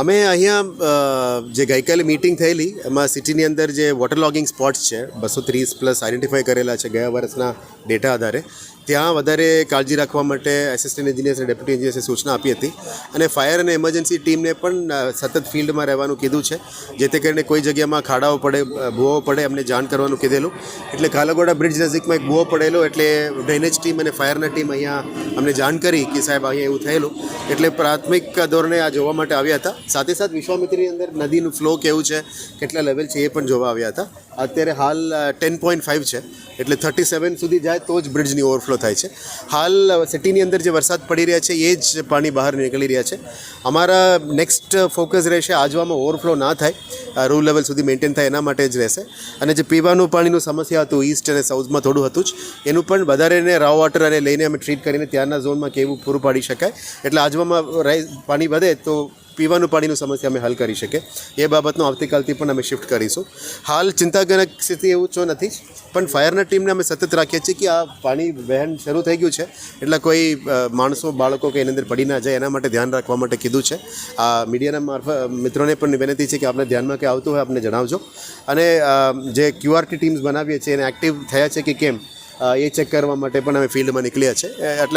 અમે અહીંયા જે ગઈકાલે મીટિંગ થયેલી એમાં સિટીની અંદર જે વોટર લોગિંગ સ્પોટ્સ છે 230+ આઈડેન્ટિફાઈ કરેલા છે ગયા વર્ષના ડેટા આધારે ત્યાં વધારે કાળજી રાખવા માટે એસિસ્ટન્ટ એન્જિનિયર્સ અને ડેપ્યુટી એન્જિનિયર્સે સૂચના આપી હતી અને ફાયર અને ઇમરજન્સી ટીમને પણ સતત ફિલ્ડમાં રહેવાનું કીધું છે જેથી કરીને કોઈ જગ્યામાં ખાડાઓ પડે ભૂવો પડે અમને જાણ કરવાનું કીધેલું. એટલે કાલાઘોડા બ્રિજ નજીકમાં એક ભૂવો પડેલો એટલે ડ્રેનેજ ટીમ અને ફાયરના ટીમ અહીંયા અમને જાણ કરી કે સાહેબ અહીંયા એવું થયેલું એટલે પ્રાથમિક ધોરણે આ જોવા માટે આવ્યા હતા. સાથે સાથે વિશ્વામિત્રીની અંદર નદીનું ફ્લો કેવું છે, કેટલા લેવલ છે એ પણ જોવા આવ્યા હતા. અત્યારે હાલ 10.5 છે એટલે 37 સુધી જાય તો જ બ્રિજની ઓવરફ્લો થાય છે. હાલ સિટીની અંદર જે વરસાદ પડી રહ્યા છે એ જ પાણી બહાર નીકળી રહ્યા છે. અમારા નેક્સ્ટ ફોકસ રહેશે આજવામાં ઓવરફ્લો ના થાય, રૂલ લેવલ સુધી મેન્ટેન થાય એના માટે જ રહેશે. અને જે પીવાનું પાણીનું સમસ્યા હતું ઈસ્ટ અને સાઉથમાં થોડું હતું જ એનું પણ વધારેને રાવ વોટર અને લઈને અમે ટ્રીટ કરીને ત્યાંના ઝોનમાં કેવું પૂરું પાડી શકાય એટલે આજવામાં પાણી વધે તો પીવાનું પાણીનું સમસ્યા અમે હલ કરી શકીએ એ બાબતનું આવતીકાલથી પણ અમે શિફ્ટ કરીશું. હાલ ચિંતાજનક સ્થિતિ એવું તો નથી જ પણ ફાયરના ટીમને અમે સતત રાખીએ છીએ કે આ પાણી વહેણ શરૂ થઈ ગયું છે એટલે કોઈ માણસો બાળકો કે એની અંદર પડી ના જાય એના માટે ધ્યાન રાખવા માટે કીધું છે. આ મીડિયાના મિત્રોને પણ વિનંતી છે કે આપણે ધ્યાનમાં કે આવતું હોય આપણે જણાવજો. અને જે QRT ટીમ્સ બનાવીએ છીએ એને એક્ટિવ થયા છે કે કેમ એ ચેક કરવા માટે પણ અમે ફિલ્ડમાં નીકળ્યા છે. એટલે